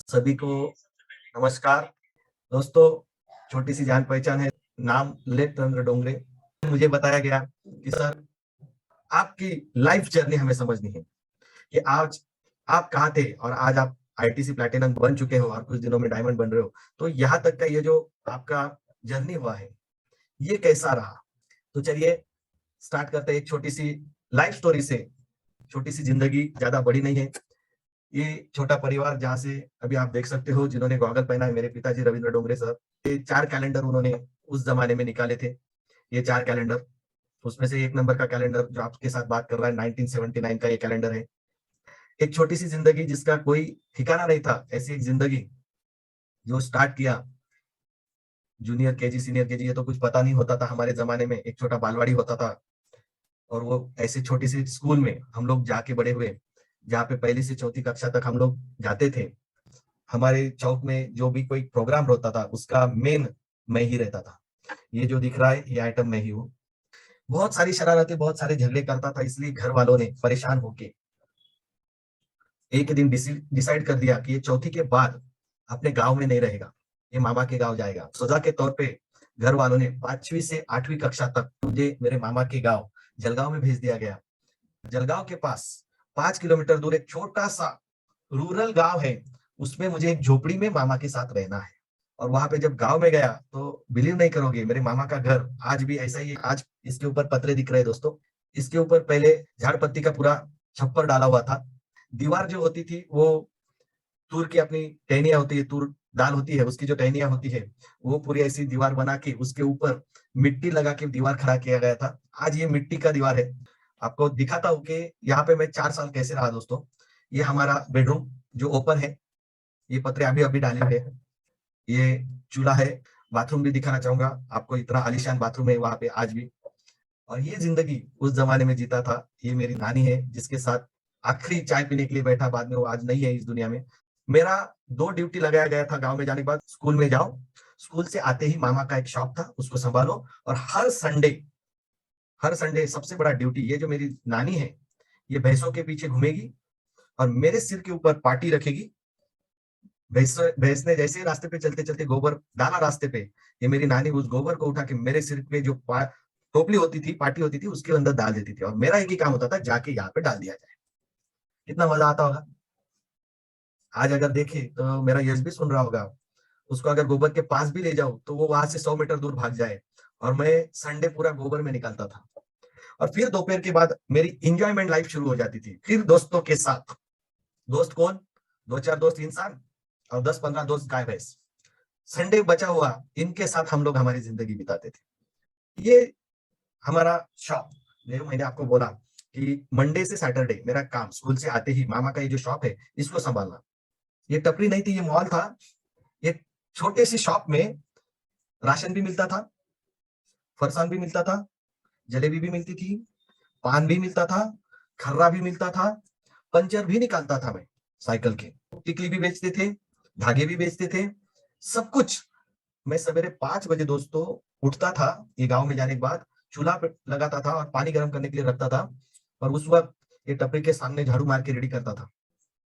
सभी को नमस्कार। दोस्तों, छोटी सी जान पहचान है, नाम लेट चंद्र डोंगरे। मुझे बताया गया कि सर, आपकी लाइफ जर्नी हमें समझनी है कि आज आप कहाँ थे और आज आप आईटीसी प्लैटिनम बन चुके हो और कुछ दिनों में डायमंड बन रहे हो। तो यहाँ तक का ये जो आपका जर्नी हुआ है, ये कैसा रहा? तो चलिए स्टार्ट करते हैं एक छोटी सी लाइफ स्टोरी से। छोटी सी जिंदगी, ज्यादा बड़ी नहीं है। ये छोटा परिवार जहाँ से अभी आप देख सकते हो, जिन्होंने गॉगल पहना है, मेरे पिताजी रविंद्र डोंगरे सर। ये 4 कैलेंडर उन्होंने उस जमाने में निकाले थे। ये 4 कैलेंडर, उसमें से 1 नंबर का कैलेंडर जो आपके साथ बात कर रहा है 1979 का ये कैलेंडर है। एक छोटी सी जिंदगी जिसका कोई ठिकाना नहीं था, ऐसी एक जिंदगी जो स्टार्ट किया। जूनियर केजी, सीनियर केजी, ये तो कुछ पता नहीं होता था हमारे जमाने में। एक छोटा बालवाड़ी होता था और वो ऐसे छोटी सी स्कूल में हम लोग जाके बड़े हुए, जहाँ पे पहली से चौथी कक्षा तक हम लोग जाते थे। हमारे चौक में जो भी कोई प्रोग्राम होता था, उसका मेन मैं ही रहता था। ये जो दिख रहा है, ये आइटम मैं ही हूँ। बहुत सारी शरारतें, बहुत सारे झगड़े करता था, इसलिए घर वालों ने परेशान होके एक दिन डिसाइड कर दिया कि ये चौथी के बाद अपने गांव में नहीं रहेगा, ये मामा के गांव जाएगा। सजा के तौर पे घर वालों ने 5वीं से 8वीं कक्षा तक मुझे मेरे मामा के गांव जलगांव में भेज दिया गया। जलगांव के पास 5 किलोमीटर दूर एक छोटा सा रूरल गांव है, उसमें मुझे एक झोपड़ी में मामा के साथ रहना है। और वहां पे जब गांव में गया तो बिलीव नहीं करोगे, मेरे मामा का घर आज भी ऐसा ही है। आज इसके ऊपर पतरे दिख रहे हैं दोस्तों। इसके ऊपर पहले झाड़ पत्ती का पूरा छप्पर डाला हुआ था। दीवार जो होती थी वो तूर की अपनी टहनियां होती है, तूर दाल होती है, उसकी जो टहनियां होती है, वो पूरी ऐसी दीवार बना के उसके ऊपर मिट्टी लगा के दीवार खड़ा किया गया था। आज ये मिट्टी का दीवार है। आपको दिखाता हूँ कि यहाँ पे मैं 4 साल कैसे रहा दोस्तों। ये हमारा बेडरूम जो ओपन है, ये पतरे अभी अभी डाले हुए हैं। ये चूल्हा है। बाथरूम भी दिखाना चाहूंगा आपको, इतना आलीशान बाथरूम है वहां पे आज भी। और ये जिंदगी उस जमाने में जीता था। ये मेरी नानी है, जिसके साथ आखिरी चाय पीने के लिए बैठा, बाद में वो आज नहीं है इस दुनिया में। मेरा 2 ड्यूटी लगाया गया था गांव में जाने के बाद। स्कूल में जाओ, स्कूल से आते ही मामा का एक शॉप था, उसको संभालो। और हर संडे सबसे बड़ा ड्यूटी, ये जो मेरी नानी है, ये भैंसों के पीछे घूमेगी और मेरे सिर के ऊपर पार्टी रखेगी। भैंस ने जैसे ही रास्ते पे चलते चलते गोबर डाला रास्ते पे, ये मेरी नानी उस गोबर को उठा के मेरे सिर पे जो टोपली होती थी, पार्टी होती थी, उसके अंदर डाल देती थी। और मेरा एक ही काम होता था, जाके यहाँ पे डाल दिया जाए। कितना मजा आता होगा। आज अगर देखे तो मेरा यश भी सुन रहा होगा। उसको अगर गोबर के पास भी ले जाऊं तो वो वहां से 100 मीटर दूर भाग जाए। और मैं संडे पूरा गोबर में निकालता था। और फिर दोपहर के बाद मेरी इंजॉयमेंट लाइफ शुरू हो जाती थी, फिर दोस्तों के साथ। दोस्त कौन? 2-4 दोस्त इंसान और 10-15 दोस्त गाय भैंस। संडे बचा हुआ, इनके साथ हम लोग हमारी जिंदगी बिताते थे। ये हमारा शॉप, जो मैंने आपको बोला कि मंडे से सैटरडे मेरा काम, स्कूल से आते ही मामा का ये जो शॉप है, इसको संभालना। ये टपरी नहीं थी, ये मॉल था। ये छोटे सी शॉप में राशन भी मिलता था, फरसान भी मिलता था, जलेबी भी मिलती थी, पान भी मिलता था, खर्रा भी मिलता था, पंचर भी निकालता था मैं साइकिल के। टिकली भी बेचते थे, धागे भी बेचते थे, सब कुछ। मैं सवेरे 5 बजे दोस्तों उठता था, ये गांव में जाने के बाद चूल्हा पे लगाता था और पानी गर्म करने के लिए रखता था। और उस वक्त ये टपरी के सामने झाड़ू मार के रेडी करता था।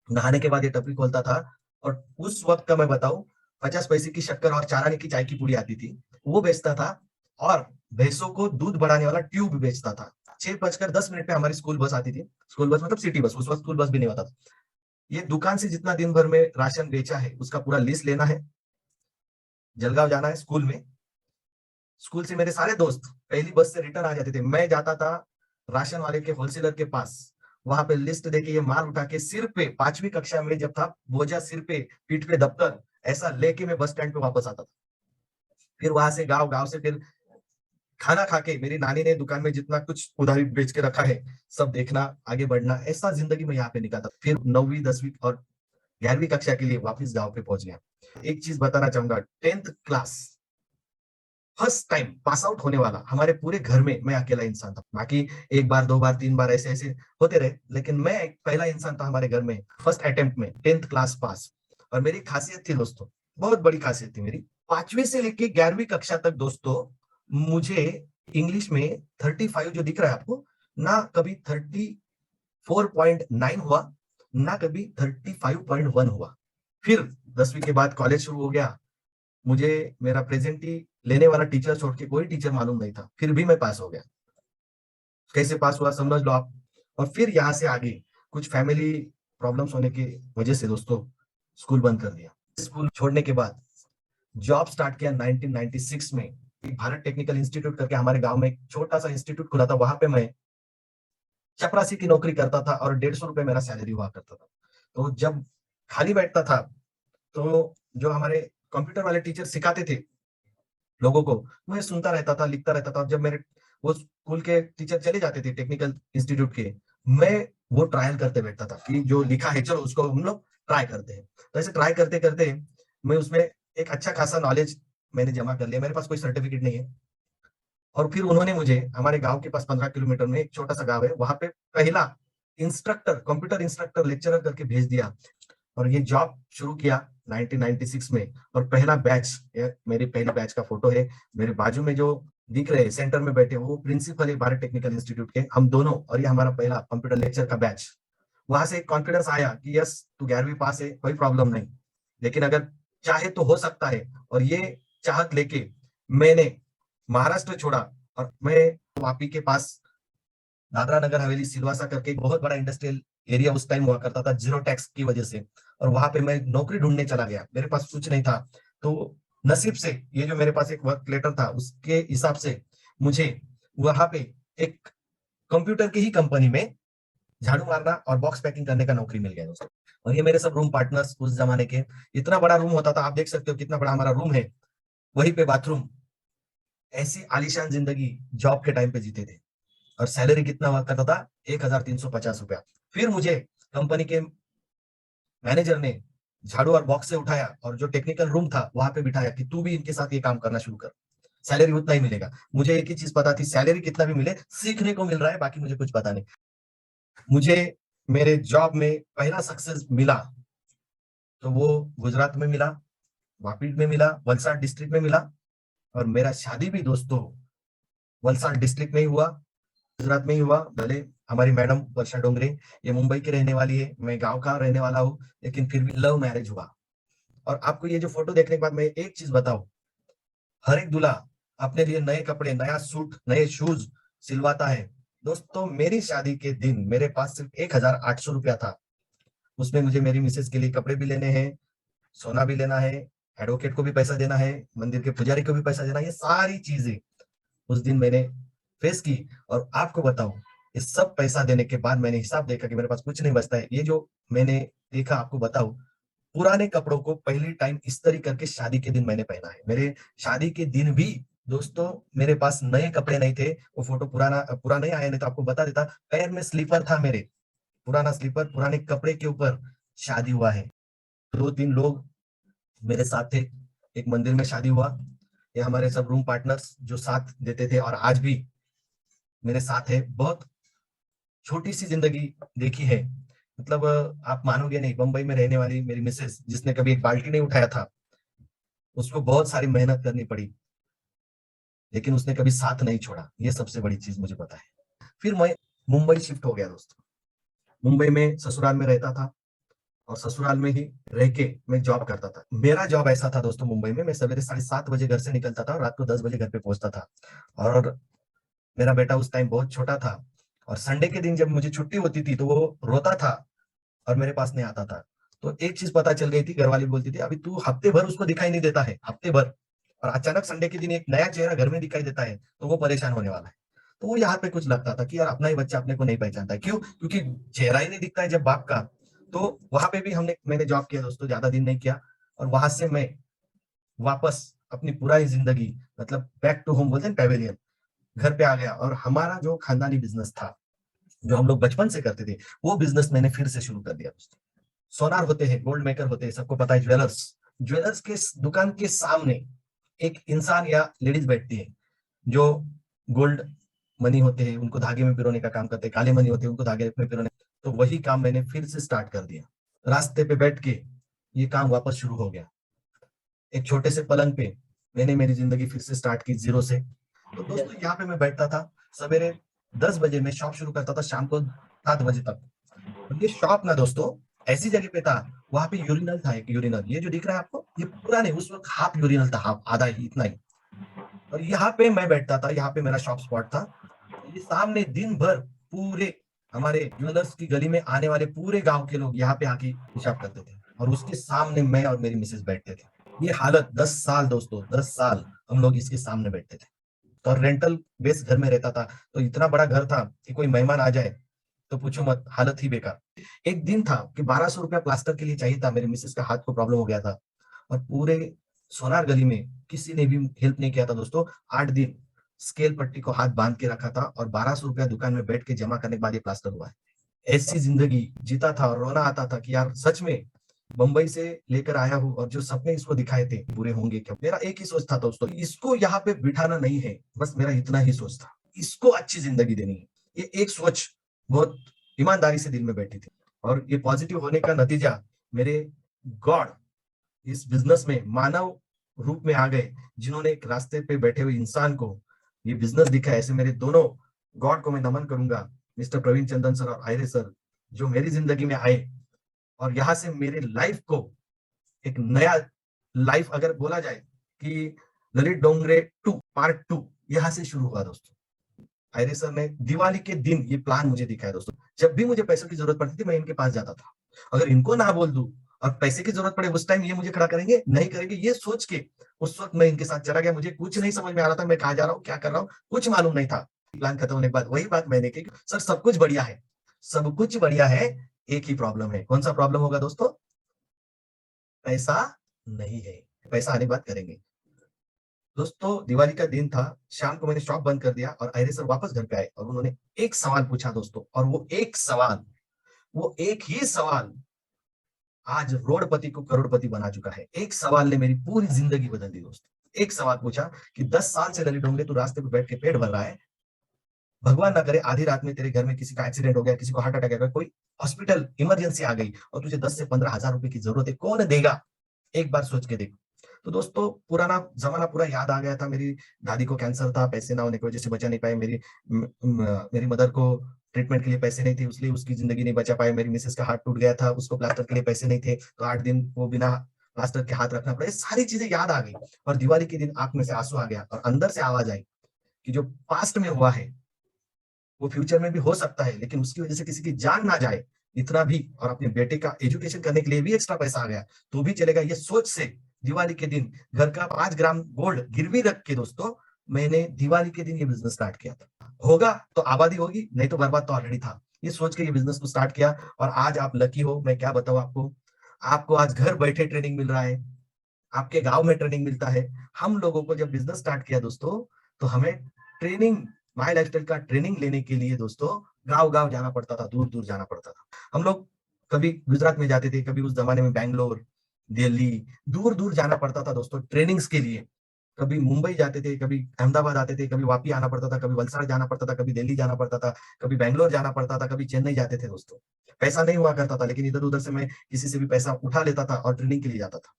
नहाने के बाद ये टपरी खोलता था। और उस वक्त का मैं बताऊं, 50 पैसे की शक्कर और 4 आने की चाय की पुड़ी आती थी, वो बेचता था। और भैंसों को दूध बढ़ाने वाला ट्यूब बेचता था। 6:10 पे हमारी स्कूल बस आती थी। स्कूल बस मतलब सिटी बस, उस वक्त स्कूल बस भी नहीं होता था। ये दुकान से जितना दिन भर में राशन बेचा है, उसका पूरा लिस्ट लेना है। जलगांव जाना है स्कूल में। स्कूल से मेरे सारे दोस्त पहली बस से रिटर्न आ जाते थे। मैं जाता था राशन वाले के, होलसेलर के पास। वहां पे लिस्ट देके ये माल उठा के सिर पे, 5वीं कक्षा में जब था, बोझा सिर पे, पीठ पे दफ्तर, ऐसा लेके मैं बस स्टैंड पे वापस आता था। फिर वहां से गांव, गांव से फिर खाना खा के, मेरी नानी ने दुकान में जितना कुछ उधारी बेच के रखा है, सब देखना, आगे बढ़ना, ऐसा जिंदगी में यहाँ पे निकाला। फिर 9वीं 10वीं और 11वीं कक्षा के लिए वापस गांव पे पहुंच गया। एक चीज बताना चाहूंगा, 10th class first time pass out होने वाला हमारे पूरे घर में मैं अकेला इंसान था। बाकी 1 बार 2 बार 3 बार ऐसे ऐसे होते रहे, लेकिन मैं एक पहला इंसान था हमारे घर में फर्स्ट अटेम्प्ट में 10th क्लास पास। और मेरी खासियत थी दोस्तों, बहुत बड़ी खासियत थी मेरी। 5वीं से लेके 11वीं कक्षा तक दोस्तों, मुझे इंग्लिश में 35 जो दिख रहा है आपको, ना कभी 34.9 हुआ, ना कभी 35.1 हुआ। फिर 10वीं के बाद कॉलेज शुरू हो गया। मुझे मेरा प्रेजेंट ही लेने वाला टीचर छोड़ के कोई टीचर मालूम नहीं था, फिर भी मैं पास हो गया। कैसे पास हुआ समझ लो आप। और फिर यहाँ से आगे कुछ फैमिली प्रॉब्लम्स होने की वजह से दोस्तों स्कूल बंद कर दिया। स्कूल छोड़ने के बाद जॉब स्टार्ट किया 1996 में। एक भारत टेक्निकल इंस्टीट्यूट करके हमारे गांव में एक छोटा सा इंस्टीट्यूट खुला था, वहां पे मैं चपरासी की नौकरी करता था और 150 रुपए मेरा सैलरी हुआ करता था। तो जब खाली बैठता था तो जो हमारे कंप्यूटर वाले टीचर सिखाते थे लोगों को, मैं सुनता रहता था, लिखता रहता था। और जब मेरे वो स्कूल के टीचर चले जाते थे टेक्निकल इंस्टीट्यूट के, मैं वो ट्रायल करते बैठता था कि जो लिखा है चलो उसको हम लोग ट्राई करते हैं। तो ऐसे ट्राई करते करते मैं उसमें एक अच्छा खासा नॉलेज मैंने जमा कर लिया। मेरे पास कोई सर्टिफिकेट नहीं है। और फिर उन्होंने मुझे हमारे गांव के पास 15 किलोमीटर में एक छोटा सा गांव है, वहां पे पहला इंस्ट्रक्टर, कंप्यूटर इंस्ट्रक्टर लेक्चरर करके भेज दिया। और ये जॉब शुरू किया 1996 में। और पहला बैच, मेरी पहली बैच का फोटो है। मेरे बाजू में जो दिख रहे हैं सेंटर में बैठे, वो प्रिंसिपल है भारत टेक्निकल इंस्टीट्यूट के, हम दोनों। और ये हमारा पहला कंप्यूटर लेक्चर का बैच। वहां से एक कॉन्फिडेंस आया कि यस तू 11वीं पास है, कोई प्रॉब्लम नहीं, लेकिन अगर चाहे तो हो सकता है। और ये चाहत लेके मैंने महाराष्ट्र छोड़ा और मैं वापी के पास दादरा नगर हवेली सिलवासा करके एक बहुत बड़ा इंडस्ट्रियल एरिया उस टाइम हुआ करता था जीरो टैक्स की वजह से। और वहां पे मैं नौकरी ढूंढने चला गया, मेरे पास कुछ नहीं था। तो नसीब से ये जो मेरे पास एक वर्क लेटर था उसके हिसाब से मुझे वहां पे एक कंप्यूटर की ही कंपनी में झाड़ू मारना और बॉक्स पैकिंग करने का नौकरी मिल गया दोस्तों। और ये मेरे सब रूम पार्टनर्स उस जमाने के, इतना बड़ा रूम होता था, आप देख सकते हो कितना बड़ा हमारा रूम है, वहीं पे बाथरूम। ऐसी आलीशान जिंदगी जॉब के टाइम पे जीते थे। और सैलरी कितना हुआ करता था, 1350 रुपया। फिर मुझे कंपनी के मैनेजर ने झाड़ू और बॉक्स से उठाया और जो टेक्निकल रूम था वहां पे बिठाया कि तू भी इनके साथ ये काम करना शुरू कर, सैलरी उतना ही मिलेगा। मुझे एक ही चीज पता थी, सैलरी कितना भी मिले सीखने को मिल रहा है, बाकी मुझे कुछ पता नहीं। मुझे मेरे जॉब में पहला सक्सेस मिला तो वो गुजरात में मिला, वापी में मिला, वलसाड डिस्ट्रिक्ट में मिला। और मेरा शादी भी दोस्तों वलसाड डिस्ट्रिक्ट में ही हुआ, गुजरात में ही हुआ। भले हमारी मैडम वर्षा डोंगरे ये मुंबई की रहने वाली है, मैं गांव का रहने वाला हूँ, लेकिन फिर भी लव मैरिज हुआ। और आपको ये जो फोटो देखने के बाद मैं एक चीज बताऊं, हर एक दूल्हा अपने लिए नए कपड़े, नया सूट, नए शूज सिलवाता है। दोस्तों मेरी शादी के दिन मेरे पास सिर्फ 1800 रुपया था। उसमें मुझे मेरी मिसेज के लिए कपड़े भी लेने हैं, सोना भी लेना है, एडवोकेट को भी पैसा देना है, मंदिर के पुजारी को भी पैसा देना है। ये सारी चीजें उस दिन मैंने फेस की। और आपको बताऊं, ये सब पैसा देने के बाद मैंने हिसाब देखा कि मेरे पास कुछ नहीं बचता है। ये जो मैंने देखा आपको बताऊं, पुराने कपड़ों को पहली टाइम इस्त्री करके शादी के दिन मैंने पहना है। मेरे शादी के दिन भी दोस्तों मेरे पास नए कपड़े नहीं थे। वो फोटो पुराना पूरा नहीं आया, नहीं तो आपको बता देता। पैर में स्लीपर था मेरे, पुराना स्लीपर, पुराने कपड़े के ऊपर शादी हुआ है। 2-3 लोग मेरे साथ थे, एक मंदिर में शादी हुआ। ये हमारे सब रूम पार्टनर्स जो साथ देते थे और आज भी मेरे साथ है। बहुत छोटी सी जिंदगी देखी है, मतलब आप मानोगे नहीं, बंबई में रहने वाली मेरी मिसेस जिसने कभी एक बाल्टी नहीं उठाया था, उसको बहुत सारी मेहनत करनी पड़ी, लेकिन उसने कभी साथ नहीं छोड़ा। ये सबसे बड़ी चीज मुझे पता है। फिर मैं मुंबई शिफ्ट हो गया दोस्तों। मुंबई में ससुराल में रहता था और ससुराल में ही रह के मैं जॉब करता था। मेरा जॉब ऐसा था दोस्तों मुंबई में, मैं सवेरे 7:30 बजे घर से निकलता था और रात को 10 बजे घर पे पहुंचता था। और मेरा बेटा उस टाइम बहुत छोटा था। और संडे के दिन जब मुझे छुट्टी होती थी तो वो रोता था और मेरे पास नहीं आता था। तो एक चीज पता चल गई थी, घरवाली बोलती थी अभी तू हफ्ते भर उसको दिखाई नहीं देता है, हफ्ते भर, और अचानक संडे के दिन एक नया चेहरा घर में दिखाई देता है तो वो परेशान होने वाला है। तो वो यहाँ पे कुछ लगता था कि यार अपना ही बच्चा अपने को नहीं पहचानता है, क्यों? क्योंकि चेहरा ही नहीं दिखता है जब बाप का। तो वहां पे भी मैंने जॉब किया दोस्तों, ज्यादा दिन नहीं किया। और वहां से मैं वापस अपनी पुरानी जिंदगी, मतलब बैक टू होम बोलते हैं, पैवेलियन, घर पे आ गया। और हमारा जो खानदानी बिजनेस था, जो हम लोग बचपन से करते थे, वो बिजनेस मैंने फिर से शुरू कर दिया दोस्तों। सोनार होते हैं, गोल्ड मेकर होते हैं, सबको पता है, ज्वेलर्स। ज्वेलर्स के दुकान के सामने एक इंसान या लेडीज बैठती है जो गोल्ड मनी होते हैं उनको धागे में पिरोने का काम करते हैं, काले मनी होते हैं उनको धागे में पिरोने। तो वही काम मैंने फिर से स्टार्ट कर दिया। रास्ते पे बैठ के ये काम वापस शुरू हो गया। एक छोटे से पलंग पे मैंने मेरी जिंदगी फिर से स्टार्ट की जीरो से। तो दोस्तों यहाँ पे मैं बैठता था, सवेरे 10 बजे मैं शॉप शुरू करता था, शाम को 7 बजे तक। और ये शॉप ना दोस्तों ऐसी जगह पे था, वहां पे यूरिनल था, एक यूरिनल, ये जो दिख रहा है आपको, ये पूरा नहीं, उस वक्त हाफ यूरिनल था, हाफ, आधा ही, इतना ही। और यहाँ पे मैं बैठता था, यहाँ पे मेरा शॉप स्पॉट था। ये सामने दिन भर पूरे हमारे ज्वेलर्स की गली में आने वाले पूरे गांव के लोग यहाँ पे आके पेशाब करते थे, और उसके सामने मैं और मेरी मिसेस बैठते थे। ये हालत 10 साल दोस्तों, 10 साल हम लोग इसके सामने बैठते थे। तो रेंटल बेस घर में रहता था, तो इतना बड़ा घर था कि कोई मेहमान आ जाए तो पूछो मत, हालत ही बेकार। एक दिन था कि 1200 रुपया प्लास्टर के लिए चाहिए था, मेरे मिसेस का हाथ को प्रॉब्लम हो गया था, और पूरे सोनार गली में किसी ने भी हेल्प नहीं किया था दोस्तों। 8 दिन स्केल पट्टी को हाथ बांध के रखा था, और 1200 रुपया दुकान में बैठ के जमा करने के बाद ये प्लास्टर हुआ है। ऐसी जिंदगी जीता था, और रोना आता था कि यार सच में मुंबई से लेकर आया हूँ, और जो सपने इसको दिखाए थे पूरे होंगे क्या। मेरा एक ही सोच था दोस्तों, इसको यहाँ पे बिठाना नहीं है, बस मेरा इतना ही सोच था, इसको अच्छी जिंदगी देनी है। ये एक सोच बहुत ईमानदारी से दिल में बैठी थी, और ये पॉजिटिव होने का नतीजा मेरे गॉड इस बिजनेस में मानव रूप में आ गए, जिन्होंने एक रास्ते पे बैठे हुए इंसान को ये बिजनेस दिखा। ऐसे मेरे दोनों गॉड को मैं नमन करूंगा, मिस्टर प्रवीण चंदन सर और आयरे सर, जो मेरी जिंदगी में आए, और यहाँ से मेरे लाइफ को एक नया लाइफ अगर बोला जाए कि ललित डोंगरे 2 पार्ट 2 यहाँ से शुरू हुआ दोस्तों। आयरे सर ने दिवाली के दिन ये प्लान मुझे दिखाया दोस्तों। जब भी मुझे पैसों की जरूरत पड़ती थी, मैं इनके पास जाता था। अगर इनको ना बोल दूं और पैसे की जरूरत पड़े, उस टाइम ये मुझे खड़ा करेंगे नहीं करेंगे, ये सोच के उस वक्त मैं इनके साथ चला गया। मुझे कुछ नहीं समझ में आ रहा था, मैं कहाँ जा रहा हूँ, क्या कर रहा हूँ, कुछ मालूम नहीं था। प्लान खत्म होने के बाद वही बात मैंने की, सर सब कुछ बढ़िया है, सब कुछ बढ़िया है, एक ही प्रॉब्लम है। कौन सा प्रॉब्लम होगा दोस्तों? पैसा नहीं है। पैसा आने के बाद करेंगे। दोस्तों दिवाली का दिन था, शाम को मैंने शॉप बंद कर दिया, और आयरे सर वापस घर पे आए, और उन्होंने एक सवाल पूछा दोस्तों, और वो एक ही सवाल आज रोडपति को करोड़पति बना चुका है। एक सवाल ने मेरी पूरी जिंदगी बदल दी दोस्तों। एक सवाल पूछा कि 10 साल से ललित डोंगरे तू रास्ते पे बैठ के पेट भर रहा है, भगवान ना करे आधी रात में तेरे घर में किसी का एक्सीडेंट हो गया, किसी को हार्ट अटैक आ गया, कोई हॉस्पिटल इमरजेंसी आ गई, और तुझे 10 से 15 हजार रुपए की जरूरत है, कौन देगा? एक बार सोच के देख। तो दोस्तों पुराना जमाना पूरा याद आ गया था। मेरी दादी को कैंसर था, पैसे ना होने की वजह से बचा नहीं पाए। मेरी मदर को ट्रीटमेंट के लिए पैसे नहीं थे, इसलिए उसकी जिंदगी नहीं बचा पाए। मेरी मिसेस का हाथ टूट गया था, उसको प्लास्टर के लिए पैसे नहीं थे, तो 8 दिन वो बिना प्लास्टर के हाथ रखना पड़ा। ये सारी चीजें याद आ गई, और दिवाली के दिन आंख में से आंसू आ गया, और अंदर से आवाज आई कि जो पास्ट में हुआ है वो फ्यूचर में भी हो सकता है, लेकिन उसकी वजह से किसी की जान ना जाए, इतना भी। और अपने बेटे का एजुकेशन करने के लिए भी एक्स्ट्रा पैसा आ गया तो भी चलेगा, ये सोच से दिवाली के दिन घर का 5 ग्राम गोल्ड गिरवी रख के दोस्तों मैंने दिवाली के दिन ये बिजनेस स्टार्ट किया था। होगा तो आबादी होगी, नहीं तो बर्बाद तो ऑलरेडी था। ये सोच के ये बिजनेस को स्टार्ट किया, और आज आप लकी हो, मैं क्या बताऊं आपको। आपको आज घर बैठे ट्रेनिंग मिल रहा है, आपके गांव में ट्रेनिंग मिलता है। हम लोगों को जब बिजनेस स्टार्ट किया दोस्तों, तो हमें ट्रेनिंग, माई लाइफस्टाइल का ट्रेनिंग लेने के लिए दोस्तों गांव गांव जाना पड़ता था, दूर दूर जाना पड़ता था। हम लोग कभी गुजरात में जाते थे, कभी उस जमाने में बैंगलोर, दिल्ली, दूर दूर जाना पड़ता था दोस्तों ट्रेनिंग्स के लिए। कभी मुंबई जाते थे, कभी अहमदाबाद आते थे, कभी वापी आना पड़ता था, कभी वलसाड़ जाना पड़ता था, कभी दिल्ली जाना पड़ता था, कभी बैंगलोर जाना पड़ता था, कभी चेन्नई जाते थे दोस्तों। पैसा नहीं हुआ करता था, लेकिन इधर उधर से मैं किसी से भी पैसा उठा लेता था और ट्रेनिंग के लिए जाता था।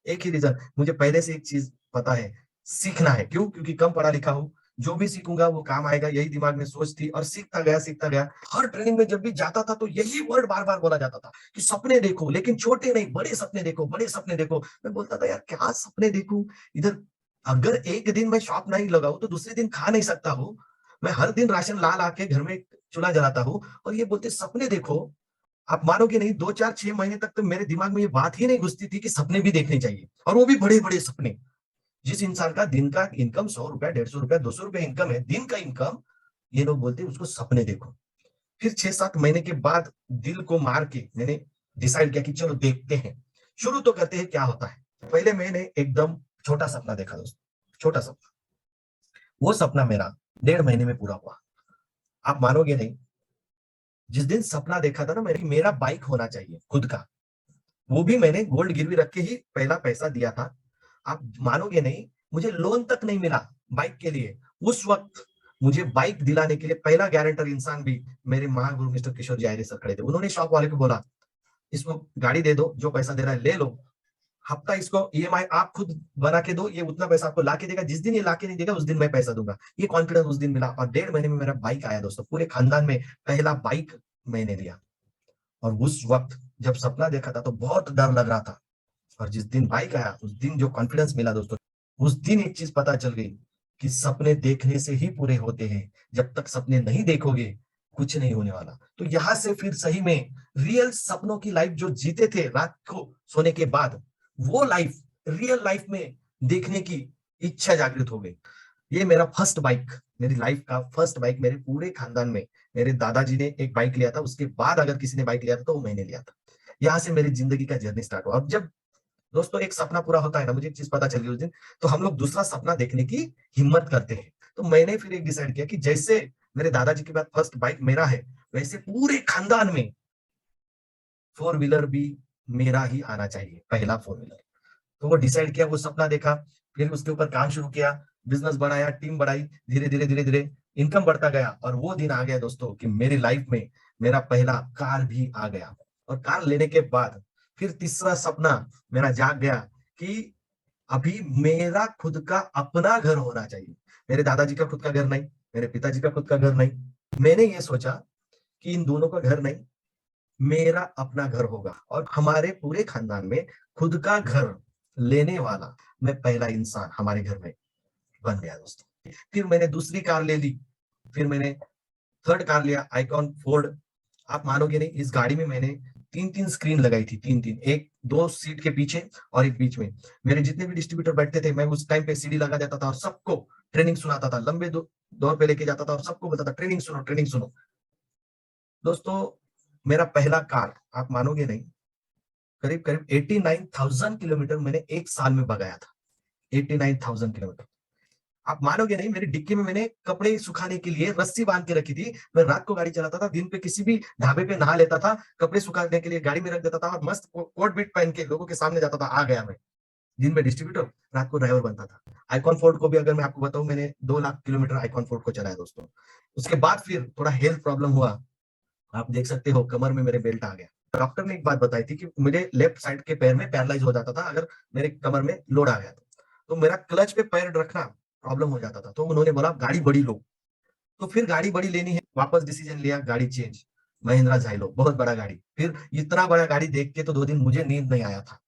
एक ही रीजन, मुझे पहले से एक चीज पता है, सीखना है। क्यों? क्योंकि कम पढ़ा लिखा हूं, जो भी सीखूंगा वो काम आएगा, यही दिमाग में सोच थी, और सीखता गया सीखता गया। हर ट्रेनिंग में जब भी जाता था तो यही वर्ड बार बार बोला जाता था कि सपने देखो, लेकिन छोटे नहीं, बड़े सपने देखो, बड़े सपने देखो। मैं बोलता था यार क्या सपने देखूं इधर, अगर एक दिन मैं शॉप नहीं लगाऊं तो दूसरे दिन खा नहीं सकता हूँ। मैं हर दिन राशन ला ला के घर में चूल्हा जलाता हूँ, और ये बोलते सपने देखो। आप मानोगे नहीं, 2 4 6 महीने तक तो मेरे दिमाग में ये बात ही नहीं घुसती थी कि सपने भी देखने चाहिए, और वो भी बड़े बड़े सपने। जिस इंसान का दिन का इनकम 100 रुपया, 150 रुपया, 200 रुपया इनकम है, दिन का इनकम, ये लोग बोलते हैं उसको सपने देखो। फिर 6 7 महीने के बाद दिल को मार के मैंने डिसाइड किया कि चलो देखते हैं, शुरू तो करते हैं क्या होता है। पहले मैंने एकदम छोटा सपना देखा दोस्तों, छोटा सपना। वो सपना मेरा 1.5 महीने में पूरा हुआ। आप मानोगे नहीं, जिस दिन सपना देखा था ना मेरा बाइक होना चाहिए खुद का, वो भी मैंने गोल्ड गिरवी रख के ही पहला पैसा दिया था। आप मानोगे नहीं, मुझे लोन तक नहीं मिला बाइक के लिए। उस वक्त मुझे बाइक दिलाने के लिए पहला गारंटर इंसान भी मेरे महागुरु मिस्टर किशोर जी आयरे सर खड़े थे। उन्होंने शॉप वाले को बोला, इसको गाड़ी दे दो, जो पैसा दे रहा है ले लो, हफ्ता इसको ईएमआई आप खुद बना के दो, ये उतना पैसा आपको ला के देगा, जिस दिन ये ला के नहीं देगा उस दिन मैं पैसा दूंगा। ये कॉन्फिडेंस उस दिन मिला, और 1.5 महीने में मेरा बाइक आया दोस्तों। पूरे खानदान में पहला बाइक मैंने लिया, और उस वक्त जब सपना देखा था तो बहुत डर लग रहा था, और जिस दिन बाइक आया उस दिन जो कॉन्फिडेंस मिला दोस्तों, उस दिन एक चीज पता चल गई कि सपने देखने से ही पूरे होते हैं। जब तक सपने नहीं देखोगे कुछ नहीं होने वाला। तो यहाँ से फिर सही में रियल सपनों की लाइफ जो जीते थे रात को सोने के बाद, वो लाइफ रियल लाइफ में देखने की इच्छा जागृत हो गई। ये मेरा फर्स्ट बाइक, मेरी लाइफ का फर्स्ट बाइक, मेरे पूरे खानदान में मेरे दादाजी ने एक बाइक लिया था, उसके बाद अगर किसी ने बाइक लिया था तो वो मैंने लिया था। यहाँ से मेरी जिंदगी का जर्नी स्टार्ट हुआ। और जब दोस्तों एक सपना पूरा होता है ना, मुझे एक चीज पता चली उस दिन, तो हम लोग दूसरा सपना देखने की हिम्मत करते हैं। तो मैंने फिर एक डिसाइड किया कि जैसे मेरे दादाजी के बाद फर्स्ट बाइक मेरा है, वैसे पूरे खानदान में फोर व्हीलर भी मेरा ही आना चाहिए, पहला फोर व्हीलर। तो वो डिसाइड किया, वो सपना देखा, फिर उसके ऊपर काम शुरू किया, बिजनेस बढ़ाया, टीम बढ़ाई, धीरे धीरे धीरे धीरे इनकम बढ़ता गया। और वो दिन आ गया दोस्तों कि मेरी लाइफ में मेरा पहला कार भी आ गया। और कार लेने के बाद फिर तीसरा सपना मेरा जाग गया कि अभी मेरा खुद का अपना घर होना चाहिए। मेरे दादाजी का खुद का घर नहीं, मेरे पिताजी का खुद का घर नहीं। मैंने ये सोचा कि इन दोनों का घर नहीं, मेरा अपना घर होगा, और हमारे पूरे खानदान में खुद का घर लेने वाला मैं पहला इंसान हमारे घर में बन गया दोस्तों। फिर मैंने दूसरी कार ले ली, फिर मैंने थर्ड कार लिया, आइकॉन फोर्ड। आप मानोगे नहीं, इस गाड़ी में मैंने तीन तीन स्क्रीन लगाई थी, तीन तीन, एक दो सीट के पीछे और एक बीच में। मेरे जितने भी डिस्ट्रीब्यूटर बैठते थे, मैं उस टाइम पे सीडी लगा देता था और सबको ट्रेनिंग सुनाता था, लंबे दौर पे लेके जाता था और सबको बताता ट्रेनिंग सुनो ट्रेनिंग सुनो। दोस्तों मेरा पहला कार, आप मानोगे नहीं, करीब करीब 89,000 किलोमीटर मैंने एक साल में भगाया था। 89,000 किलोमीटर। आप मानोगे नहीं, मेरी डिक्की में मैंने कपड़े सुखाने के लिए रस्सी बांध के रखी थी। मैं रात को गाड़ी चलाता था, दिन पे किसी भी ढाबे पे नहा लेता था, कपड़े सुखाने के लिए गाड़ी में रख देता था और मस्त कोट बीट पहन के लोगों के सामने जाता था, आ गया मैं। दिन में डिस्ट्रीब्यूटर, रात को ड्राइवर बनता था। आइकॉन फोर्ड को भी अगर मैं आपको बताऊं, मैंने 2 लाख किलोमीटर आइकॉन फोर्ड को चलाया दोस्तों। उसके बाद फिर थोड़ा हेल्थ प्रॉब्लम हुआ, आप देख सकते हो कमर में मेरे बेल्ट आ गया। डॉक्टर ने एक बात बताई थी कि मुझे लेफ्ट साइड के पैर में पैरालाइज हो जाता था अगर मेरे कमर में लोड आ गया तो मेरा क्लच पे पैर रखना प्रॉब्लम हो जाता था। तो उन्होंने बोला गाड़ी बड़ी लो। तो फिर गाड़ी बड़ी लेनी है, वापस डिसीजन लिया, गाड़ी चेंज, महिंद्रा झाइलो, बहुत बड़ा गाड़ी। फिर इतना बड़ा गाड़ी देख के तो 2 दिन मुझे नींद नहीं आया था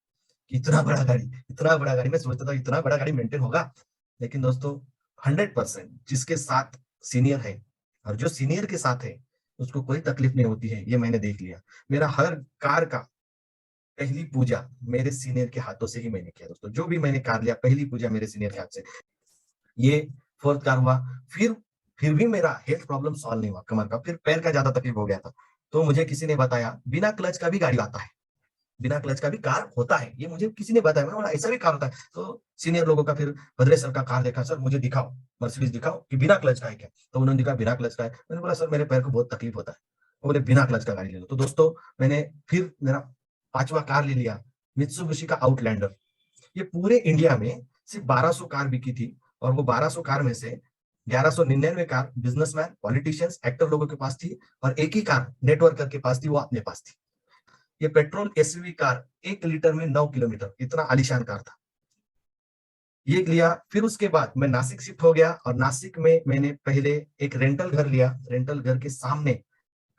कि इतना बड़ा गाड़ी, इतना बड़ा गाड़ी। मैं सोचता था इतना बड़ा गाड़ी मेंटेन होगा। लेकिन दोस्तों 100% जिसके साथ सीनियर है, और जो सीनियर के साथ है उसको कोई तकलीफ नहीं होती है, ये मैंने देख लिया। मेरा हर कार का पहली पूजा मेरे सीनियर के हाथों से ही मैंने किया दोस्तों। जो भी मैंने कार लिया, पहली पूजा मेरे सीनियर के हाथ से। ये फोर्थ कार हुआ। फिर फिर भी मेरा हेल्थ प्रॉब्लम सॉल्व नहीं हुआ कमर का, फिर पैर का ज्यादा तकलीफ हो गया था। तो मुझे किसी ने बताया बिना क्लच का भी गाड़ी आता है, बिना क्लच का भी कार होता है, ये मुझे किसी ने बताया। मैंने बोला ऐसा भी कार होता है? तो सीनियर लोगों का फिर भद्रे सर का कार देखा, सर मुझे दिखाओ, मर्सिडीज दिखाओ कि बिना क्लच का है क्या। तो उन्होंने दिखा बिना क्लच का है। मैंने बोला सर मेरे पैर को बहुत तकलीफ होता है। वो बोले बिना क्लच का गाड़ी ले लो। तो दोस्तों मैंने फिर मेरा पांचवा कार ले लिया, मित्सुबिशी का आउटलैंडर। ये पूरे इंडिया में सिर्फ 1200 कार बिकी थी, और वो 1200 कार में से 1199 कार बिजनेसमैन, पॉलिटिशियंस, एक्टर लोगों के पास थी, और एक ही कार नेटवर्कर के पास थी, वो अपने पास थी। ये पेट्रोल एसयूवी कार 1 लीटर में 9 किलोमीटर, इतना आलीशान कार था। ये लिया। फिर उसके बाद मैं नासिक शिफ्ट हो गया, और नासिक में मैंने पहले एक रेंटल घर लिया। रेंटल घर के सामने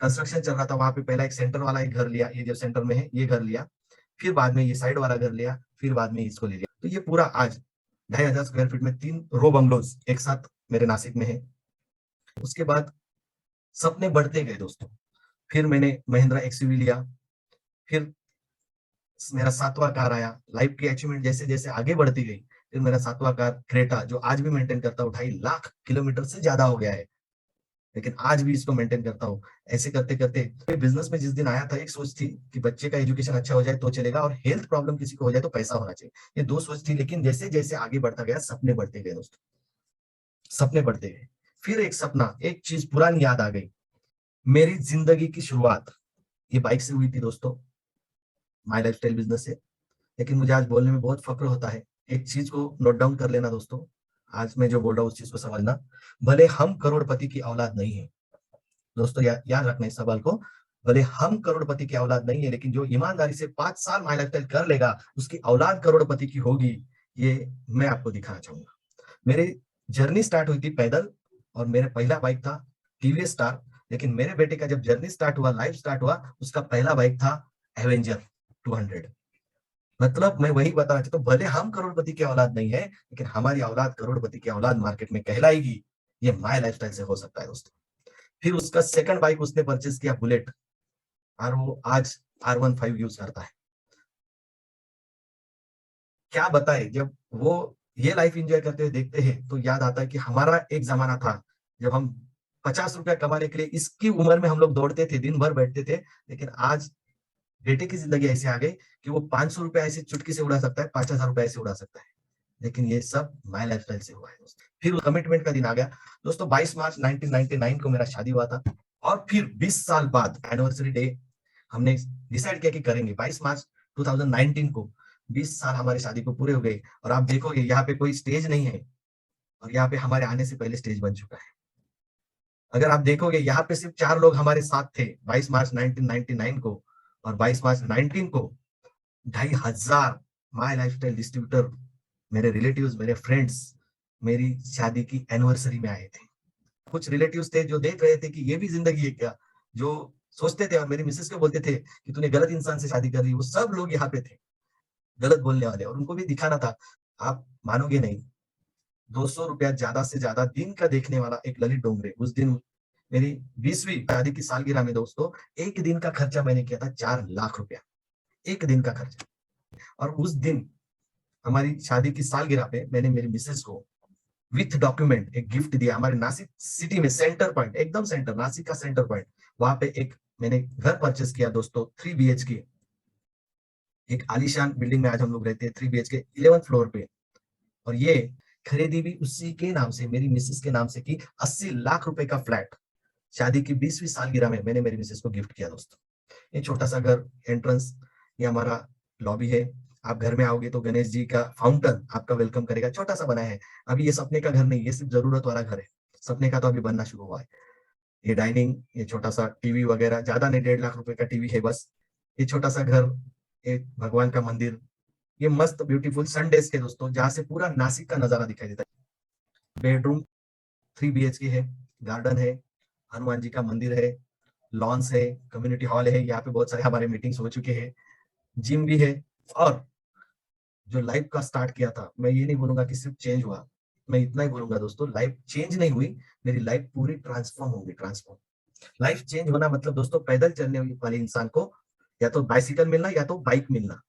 कंस्ट्रक्शन चल रहा था, वहां पे पहला एक सेंटर वाला एक घर लिया, ये जो सेंटर में है ये घर लिया। फिर बाद में ये साइड वाला घर लिया, फिर बाद में इसको ले लिया। तो ये पूरा आज 2,500 स्क्वायर फीट में 3 रो बंगलोज एक साथ मेरे नासिक में है। उसके बाद सपने बढ़ते गए दोस्तों। फिर मैंने महिंद्रा एक्सयूवी लिया। फिर मेरा सातवां कार आया। लाइफ की अचीवमेंट जैसे जैसे आगे बढ़ती गई, फिर मेरा सातवां कार क्रेटा, जो आज भी मेंटेन करता हूँ, 2.5 लाख किलोमीटर से ज्यादा हो गया है, लेकिन आज भी इसको मेंटेन करता हूँ। ऐसे करते करते बिजनेस में जिस दिन आया था, एक सोच थी कि बच्चे का एजुकेशन अच्छा हो जाए तो चलेगा, और हेल्थ प्रॉब्लम किसी को हो जाए तो पैसा होना चाहिए, ये दो सोच थी। लेकिन जैसे जैसे आगे बढ़ता गया, सपने बढ़ते गए दोस्तों, सपने बढ़ते गए। फिर एक सपना, एक चीज पुरानी याद आ गई। मेरी जिंदगी की शुरुआत ये बाइक से हुई थी दोस्तों, माई लाइफस्टाइल बिजनेस से। लेकिन मुझे आज बोलने में बहुत फक्र होता है। एक चीज को नोट डाउन कर लेना दोस्तों, आज मैं जो बोल रहा हूँ उस चीज को समझना। भले हम करोड़पति की औलाद नहीं है दोस्तों, याद रखना इस सवाल को। भले हम करोड़पति की औलाद नहीं है, लेकिन जो ईमानदारी से 5 साल माई लाइफस्टाइल कर लेगा, उसकी औलाद करोड़पति की होगी, ये मैं आपको दिखाना चाहूंगा। मेरी जर्नी स्टार्ट हुई थी पैदल, और मेरा पहला बाइक था टीवीएस स्टार। लेकिन मेरे बेटे का जब जर्नी स्टार्ट हुआ, लाइफ स्टार्ट हुआ, उसका पहला बाइक था एवेंजर 200। मतलब मैं वही बताना चाहता हूँ, भले हम करोड़पति की औलाद नहीं है, लेकिन हमारी औलाद करोड़पति की औलाद मार्केट में कहलाएगी। ये माय लाइफस्टाइल से हो सकता है दोस्तों। फिर उसका सेकंड बाइक उसने परचेज किया बुलेट, और वो आज R15 यूज करता है। क्या बताए, जब वो ये लाइफ एंजॉय करते हुए देखते हैं तो याद आता है कि हमारा एक जमाना था जब हम 50 रुपया कमाने के लिए इसकी उम्र में हम लोग दौड़ते थे, दिन भर बैठते थे। लेकिन आज बेटे की जिंदगी ऐसे आ गई कि वो 500 रुपया ऐसे चुटकी से उड़ा सकता है, 5000 रुपया ऐसे उड़ा सकता है। लेकिन ये सब माय लाइफस्टाइल से हुआ है दोस्तों। फिर कमिटमेंट का दिन आ गया दोस्तों, 22 मार्च 1999 को मेरा शादी हुआ था। और फिर 20 साल बाद एनिवर्सरी डे हमने डिसाइड किया कि करेंगे 22 मार्च 2019 को। 20 साल हमारी शादी को पूरे हो गए, और आप देखोगे यहाँ पे कोई स्टेज नहीं है, और यहाँ पे हमारे आने से पहले स्टेज बन चुका है। अगर आप देखोगे यहाँ पे सिर्फ 4 लोग हमारे साथ थे 22 मार्च 1999 को, और 22 मार्च 19 को 2500 माय लाइफस्टाइल डिस्ट्रीब्यूटर, मेरे रिलेटिव्स, मेरे फ्रेंड्स मेरी शादी की एनिवर्सरी में आए थे। कुछ रिलेटिव्स थे जो देख रहे थे कि ये भी जिंदगी है क्या, जो सोचते थे, और मेरी मिसेस को बोलते थे कि तूने गलत इंसान से शादी कर ली। वो सब लोग यहाँ पे थे गलत बोलने वाले, और उनको भी दिखाना था। आप मानोगे नहीं, 200 रुपया ज्यादा से ज्यादा दिन का देखने वाला एक ललित डोंगरे उस दिन मेरी 20वीं शादी की सालगिरह में दोस्तों, एक दिन का खर्चा मैंने किया था 4 लाख रुपया, एक दिन का खर्चा। और उस दिन हमारी शादी की सालगिरह पे मैंने मेरी मिसेस को विथ डॉक्यूमेंट एक गिफ्ट दिया। हमारे नासिक सिटी में सेंटर पॉइंट, एकदम सेंटर, नासिक का सेंटर पॉइंट, वहां पे एक मैंने घर परचेस किया दोस्तों, 3 BHK, एक आलीशान बिल्डिंग में आज हम लोग रहते हैं, 3 BHK 11th फ्लोर पे। और ये खरीदी भी उसी के नाम से, मेरी मिसेस के नाम से की। 80 लाख रुपए का फ्लैट शादी की 20वीं सालगिरह में मैंने मेरी मिसेस को गिफ्ट किया दोस्तों। ये छोटा सा घर, एंट्रेंस, ये हमारा लॉबी है। आप घर में आओगे तो गणेश जी का फाउंटेन आपका वेलकम करेगा, छोटा सा बना है। अभी ये सपने का घर नहीं, ये सिर्फ जरूरत वाला घर है। सपने का तो अभी बनना शुरू हुआ है। ये डाइनिंग, ये छोटा सा टीवी वगैरह, ज्यादा नहीं, 1.5 लाख रुपए का टीवी है बस। ये छोटा सा घर, एक भगवान का मंदिर, ये मस्त ब्यूटीफुल सनडेज के दोस्तों, जहाँ से पूरा नासिक का नजारा दिखाई देता है। बेडरूम 3 BHK है, गार्डन है, हनुमान जी का मंदिर है, लॉन्स है, कम्युनिटी हॉल है, यहाँ पे बहुत सारे हमारे मीटिंग्स हो चुके हैं, जिम भी है। और जो लाइफ का स्टार्ट किया था, मैं ये नहीं बोलूंगा कि सिर्फ चेंज हुआ, मैं इतना ही बोलूंगा दोस्तों, लाइफ चेंज नहीं हुई, मेरी लाइफ पूरी ट्रांसफॉर्म होगी, ट्रांसफॉर्म। लाइफ चेंज होना मतलब दोस्तों, पैदल चलने वाले इंसान को या तो बाइसिकल मिलना या तो बाइक मिलना।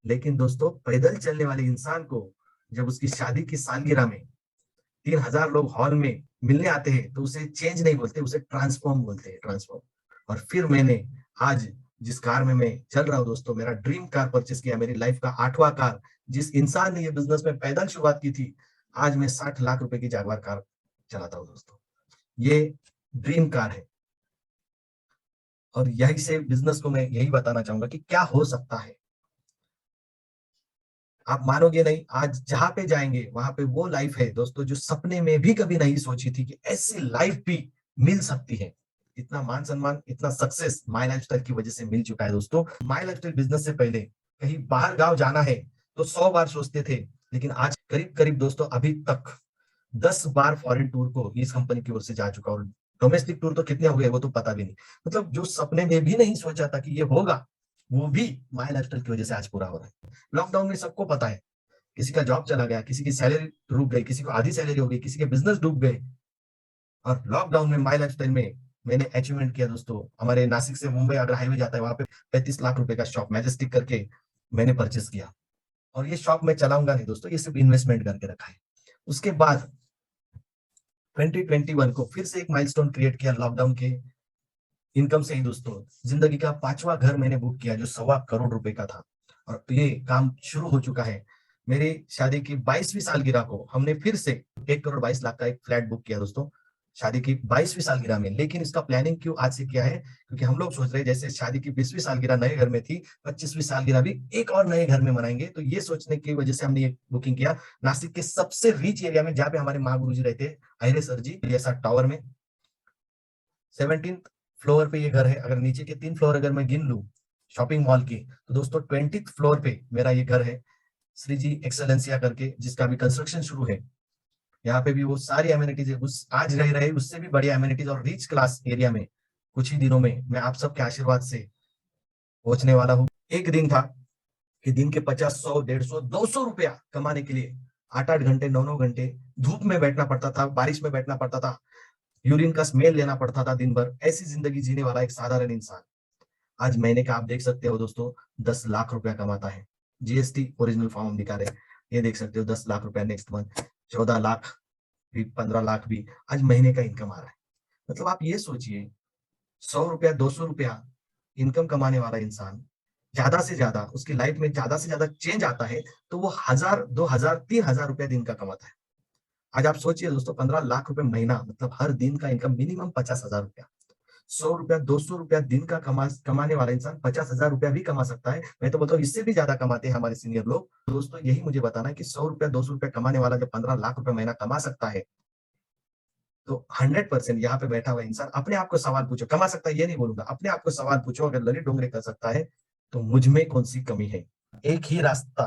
लेकिन दोस्तों, पैदल चलने वाले इंसान को जब उसकी शादी की सालगिरह में 3000 लोग हॉल में मिलने आते हैं, तो उसे चेंज नहीं बोलते, उसे ट्रांसफॉर्म बोलते हैं, ट्रांसफॉर्म। और फिर मैंने आज जिस कार में मैं चल रहा हूँ दोस्तों, मेरा ड्रीम कार परचेस किया, मेरी लाइफ का 8वां कार। जिस इंसान ने ये बिजनेस में पैदल शुरुआत की थी, आज मैं 60 लाख रुपए की जगुआर कार चलाता हूँ दोस्तों। ये ड्रीम कार है। और यही से बिजनेस को मैं यही बताना चाहूंगा कि क्या हो सकता है। आप मानोगे नहीं, आज जहां पे जाएंगे वहां पे वो लाइफ है दोस्तों, जो सपने में भी कभी नहीं सोची थी कि ऐसी लाइफ भी मिल सकती है। इतना मान सम्मान, इतना सक्सेस माय लाइफस्टाइल की वजह से मिल चुका है दोस्तों। माय लाइफस्टाइल बिजनेस से पहले कहीं बाहर गांव जाना है तो 100 बार सोचते थे, लेकिन आज करीब करीब दोस्तों अभी तक 10 बार फॉरेन टूर को इस कंपनी की ओर से जा चुका, और डोमेस्टिक टूर तो कितने हो गए वो तो पता भी नहीं। मतलब जो सपने में भी नहीं सोचा था कि ये होगा, वो भी माय लाइफस्टाइल की वजह से आज पूरा हो रहा है। लॉकडाउन में सबको पता है, किसी का जॉब चला गया, किसी की सैलरी रुक गई, किसी को आधी सैलरी हो गई, किसी के बिजनेस डूब गए। और लॉकडाउन में माय लाइफस्टाइल में मैंने अचीवमेंट किया दोस्तों। हमारे नासिक से मुंबई अगर हाईवे जाता है, वहां पे 35 लाख रुपए का शॉप मैजेस्टिक करके मैंने परचेस किया। और ये शॉप मैं चलाऊंगा नहीं दोस्तों, ये सिर्फ इन्वेस्टमेंट करके रखा है। उसके बाद 2021 को फिर से एक माइलस्टोन क्रिएट किया लॉकडाउन के इनकम से ही दोस्तों। जिंदगी का 5वां घर मैंने बुक किया, जो 1.25 करोड़ रुपए का था। और ये काम शुरू हो चुका है। मेरी शादी की 22वीं सालगिरह को हमने फिर से 1 करोड़ 22 लाख का एक फ्लैट बुक किया दोस्तों, शादी की 22वीं सालगिरह में। लेकिन इसका प्लानिंग क्यों आज से किया है, क्योंकि हम लोग सोच रहे हैं जैसे शादी की 20वीं सालगिरह नए घर में थी, 25वीं सालगिरह भी एक और नए घर में मनाएंगे। तो ये सोचने की वजह से हमने ये बुकिंग किया नासिक के सबसे रिच एरिया में, जहाँ पे हमारे महागुरु जी रहते हैं, अहिरे सर जी, ऐसा टावर में 17th फ्लोर पे ये घर है। अगर नीचे के 3 फ्लोर अगर मैं गिन लूं शॉपिंग मॉल की, तो दोस्तों 20th फ्लोर पे मेरा ये घर है, श्री जी एक्सेलेंसिया करके, जिसका भी कंस्ट्रक्शन शुरू है। यहाँ पे भी वो सारी एमिनिटीज है, उस आज रह रहे उससे भी बढ़िया एमिनिटीज और रिच क्लास एरिया में। कुछ ही दिनों में मैं आप सबके आशीर्वाद से पहुंचने वाला हूँ। एक दिन था कि दिन के 50, 100, 150, 200 रुपया कमाने के लिए 8-8 घंटे, 9-9 घंटे धूप में बैठना पड़ता था, बारिश में बैठना पड़ता था, यूरिन का स्मेल लेना पड़ता था दिन भर। ऐसी जिंदगी जीने वाला एक साधारण इंसान आज महीने का आप देख सकते हो दोस्तों 10 लाख रुपया कमाता है। जीएसटी ओरिजिनल फॉर्म हम दिखा रहे हैं, ये देख सकते हो 10 लाख रुपया नेक्स्ट मंथ, 14 लाख भी, 15 लाख भी आज महीने का इनकम आ रहा है। मतलब आप ये सोचिए 100 रुपया, 200 रुपया इनकम कमाने वाला इंसान ज्यादा से ज्यादा उसकी लाइफ में ज्यादा से ज्यादा चेंज आता है तो वो 1000, 2000, 3000 रुपया दिन का कमाता है। आज आप सोचिए दोस्तों 15 लाख रुपए महीना मतलब हर दिन का इनकम मिनिमम 50,000 रुपया। 100 रुपया, 200 रुपया दिन का कमाने वाला इंसान 50,000 रुपया भी कमा सकता है। मैं तो बोलता हूँ इससे भी ज्यादा कमाते हैं हमारे सीनियर लोग। दोस्तों यही मुझे बताना है कि 100 रुपया, 200 रुपया कमाने वाला जब 15 लाख रुपए महीना कमा सकता है तो 100% यहाँ पे बैठा हुआ इंसान अपने आप को सवाल पूछो, कमा सकता है ये नहीं बोलूंगा, अपने आप को सवाल पूछो अगर ललित डोंगरे कर सकता है तो मुझ में कौन सी कमी है। एक ही रास्ता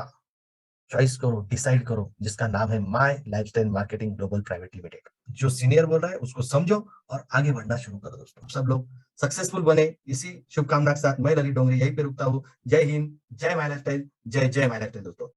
चॉइस करो, डिसाइड करो जिसका नाम है my lifestyle marketing global private limited. जो सीनियर बोल रहा है उसको समझो और आगे बढ़ना शुरू करो। दोस्तों सब लोग सक्सेसफुल बने, इसी शुभकामना के साथ मैं ललित डोंगरे यहीं पे रुकता हूँ। जय हिंद, जय माय लाइफस्टाइल, जय जय माय लाइफस्टाइल दोस्तों।